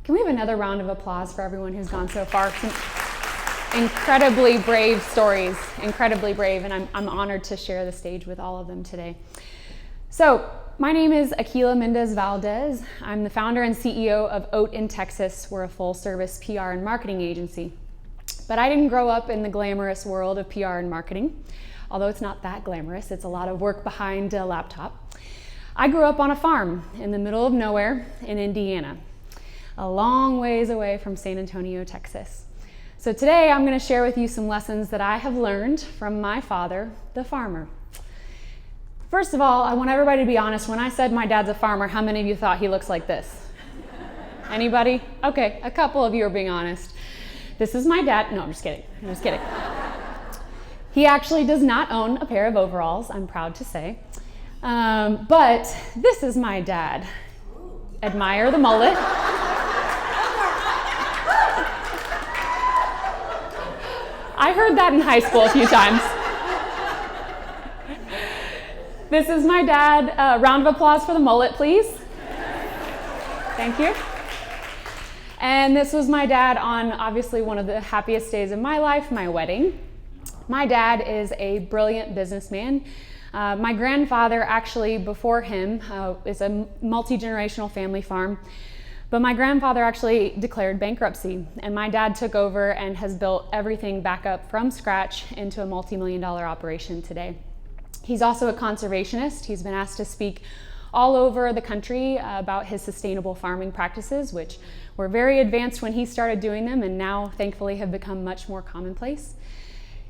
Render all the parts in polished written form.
Can we have another round of applause for everyone who's gone so far? Some incredibly brave stories, incredibly brave, and I'm honored to share the stage with all of them today. So, my name is Akila Mendez Valdez. I'm the founder and CEO of Oat in Texas. We're a full-service PR and marketing agency. But I didn't grow up in the glamorous world of PR and marketing, although it's not that glamorous. It's a lot of work behind a laptop. I grew up on a farm in the middle of nowhere in Indiana, a long ways away from San Antonio, Texas. So today I'm going to share with you some lessons that I have learned from my father, the farmer. First of all, I want everybody to be honest. When I said my dad's a farmer, how many of you thought he looks like this? Anybody? Okay, a couple of you are being honest. This is my dad. No, I'm just kidding. He actually does not own a pair of overalls, I'm proud to say. But this is my dad. Admire the mullet. I heard that in high school a few times. This is my dad. Round of applause for the mullet, please. Thank you. And this was my dad on obviously one of the happiest days of my life, my wedding. My dad is a brilliant businessman. My grandfather actually before him is a multi-generational family farm. But my grandfather actually declared bankruptcy, and my dad took over and has built everything back up from scratch into a multi-million-dollar operation today. He's also a conservationist. He's been asked to speak all over the country about his sustainable farming practices, which were very advanced when he started doing them and now thankfully have become much more commonplace.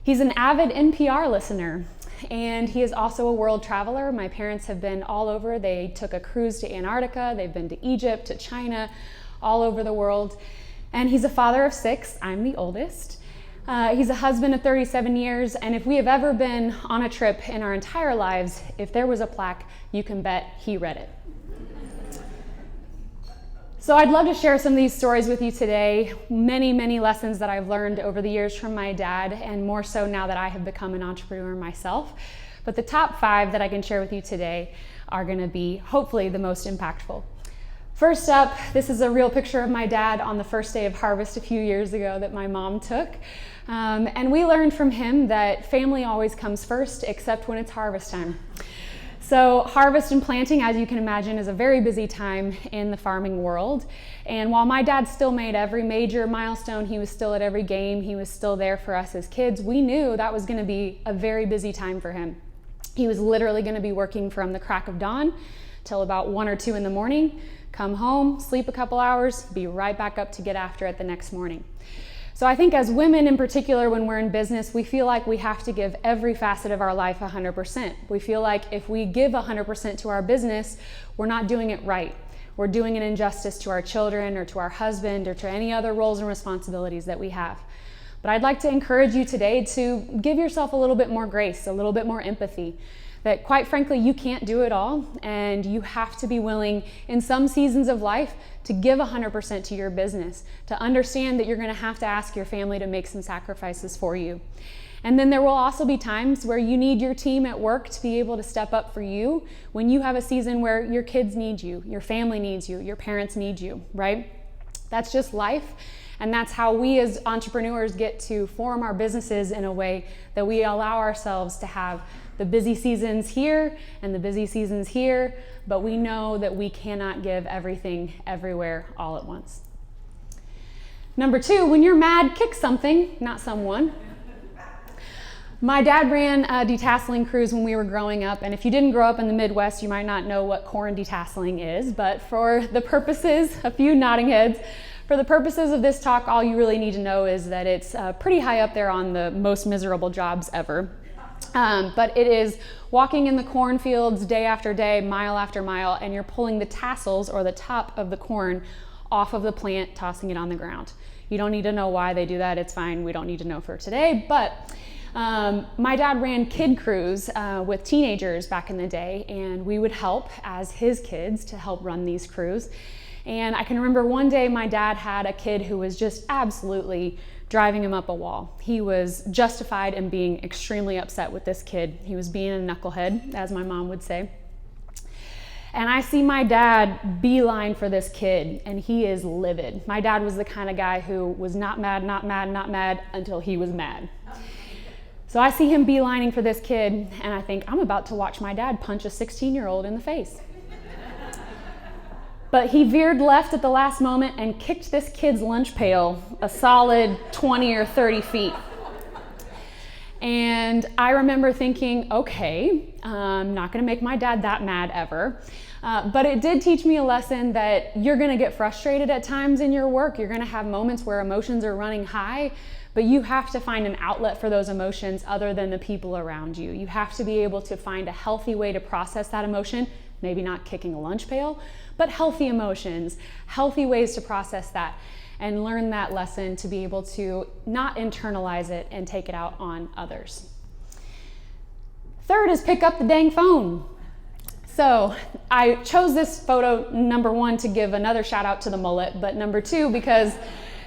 He's an avid NPR listener, and he is also a world traveler. My parents have been all over. They took a cruise to Antarctica. They've been to Egypt, to China, all over the world. And he's a father of 6. I'm the oldest. He's a husband of 37 years. And if we have ever been on a trip in our entire lives, if there was a plaque, you can bet he read it. So I'd love to share some of these stories with you today. Many, many lessons that I've learned over the years from my dad, and more so now that I have become an entrepreneur myself. But the top 5 that I can share with you today are going to be hopefully the most impactful. First up, this is a real picture of my dad on the first day of harvest a few years ago that my mom took. And we learned from him that family always comes first, except when it's harvest time. So harvest and planting, as you can imagine, is a very busy time in the farming world. And while my dad still made every major milestone, he was still at every game, he was still there for us as kids, we knew that was going to be a very busy time for him. He was literally going to be working from the crack of dawn till about 1 or 2 in the morning, come home, sleep a couple hours, be right back up to get after it the next morning. So I think as women in particular, when we're in business, we feel like we have to give every facet of our life 100%. We feel like if we give 100% to our business, we're not doing it right. We're doing an injustice to our children or to our husband or to any other roles and responsibilities that we have. But I'd like to encourage you today to give yourself a little bit more grace, a little bit more empathy. That quite frankly, you can't do it all, and you have to be willing in some seasons of life to give 100% to your business, to understand that you're going to have to ask your family to make some sacrifices for you. And then there will also be times where you need your team at work to be able to step up for you when you have a season where your kids need you, your family needs you, your parents need you, right? That's just life. And that's how we as entrepreneurs get to form our businesses in a way that we allow ourselves to have the busy seasons here and the busy seasons here, but we know that we cannot give everything everywhere all at once. Number 2, when you're mad, kick something, not someone. My dad ran a detasseling cruise when we were growing up, and if you didn't grow up in the Midwest, you might not know what corn detasseling is, but for the purposes, a few nodding heads, for the purposes of this talk, all you really need to know is that it's pretty high up there on the most miserable jobs ever. But it is walking in the cornfields day after day, mile after mile, and you're pulling the tassels or the top of the corn off of the plant, tossing it on the ground. You don't need to know why they do that. It's fine. We don't need to know for today. But my dad ran kid crews with teenagers back in the day, and we would help as his kids to help run these crews. And I can remember one day my dad had a kid who was just absolutely driving him up a wall. He was justified in being extremely upset with this kid. He was being a knucklehead, as my mom would say. And I see my dad beeline for this kid, and he is livid. My dad was the kind of guy who was not mad, not mad, not mad until he was mad. So I see him beelining for this kid, and I think, I'm about to watch my dad punch a 16-year-old in the face. But he veered left at the last moment and kicked this kid's lunch pail a solid 20 or 30 feet. And I remember thinking, okay, I'm not gonna make my dad that mad ever. But it did teach me a lesson that you're gonna get frustrated at times in your work. You're gonna have moments where emotions are running high, but you have to find an outlet for those emotions other than the people around you. You have to be able to find a healthy way to process that emotion, maybe not kicking a lunch pail, but healthy emotions, healthy ways to process that, and learn that lesson to be able to not internalize it and take it out on others. Third is pick up the dang phone. So I chose this photo, number one, to give another shout out to the mullet, but number two, because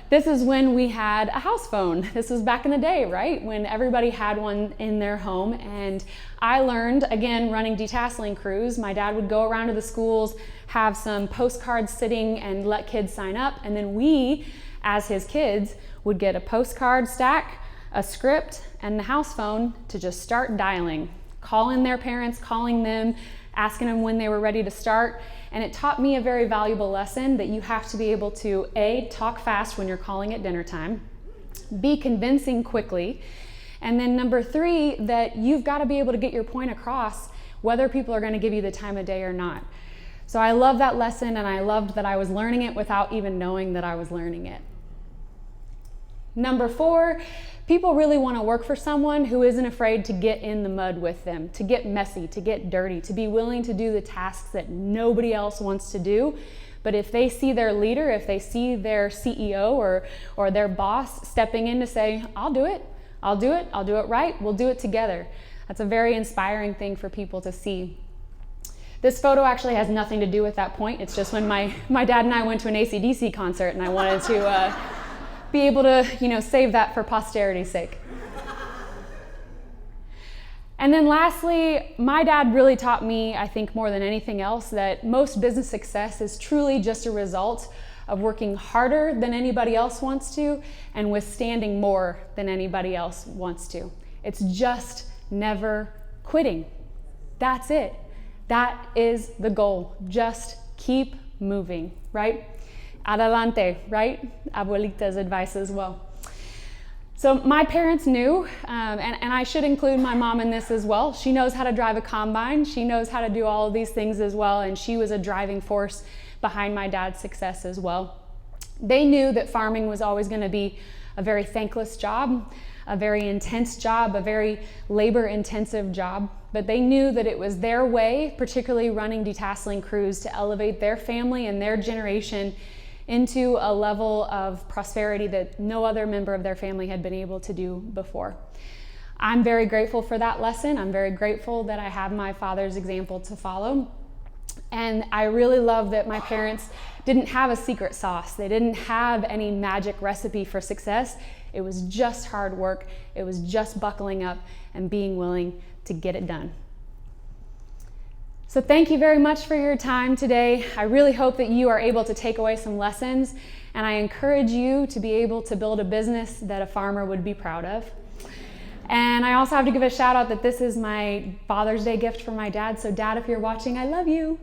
this is when we had a house phone. This was back in the day, right? When everybody had one in their home. And I learned, again, running detasseling crews, my dad would go around to the schools, have some postcards sitting and let kids sign up. And then we, as his kids, would get a postcard stack, a script, and the house phone to just start dialing, calling their parents, calling them, asking them when they were ready to start. And it taught me a very valuable lesson that you have to be able to A, talk fast when you're calling at dinner time, be convincing quickly, and then number three, that you've got to be able to get your point across whether people are going to give you the time of day or not. So I love that lesson, and I loved that I was learning it without even knowing that I was learning it. Number four, people really want to work for someone who isn't afraid to get in the mud with them, to get messy, to get dirty, to be willing to do the tasks that nobody else wants to do. But if they see their leader, if they see their CEO or their boss stepping in to say, I'll do it, I'll do it, I'll do it right, we'll do it together. That's a very inspiring thing for people to see. This photo actually has nothing to do with that point. It's just when my dad and I went to an AC/DC concert, and I wanted to be able to, save that for posterity's sake. And then lastly, my dad really taught me, I think more than anything else, that most business success is truly just a result of working harder than anybody else wants to and withstanding more than anybody else wants to. It's just never quitting. That's it. That is the goal. Just keep moving, right? Adelante, right? Abuelita's advice as well. So my parents knew, and I should include my mom in this as well. She knows how to drive a combine. She knows how to do all of these things as well, and she was a driving force behind my dad's success as well. They knew that farming was always going to be a very thankless job, a very intense job, a very labor-intensive job, but they knew that it was their way, particularly running detasseling crews, to elevate their family and their generation into a level of prosperity that no other member of their family had been able to do before. I'm very grateful for that lesson. I'm very grateful that I have my father's example to follow. And I really love that my parents didn't have a secret sauce. They didn't have any magic recipe for success. It was just hard work. It was just buckling up and being willing to get it done. So thank you very much for your time today. I really hope that you are able to take away some lessons, and I encourage you to be able to build a business that a farmer would be proud of. And I also have to give a shout out that this is my Father's Day gift from my dad. So Dad, if you're watching, I love you.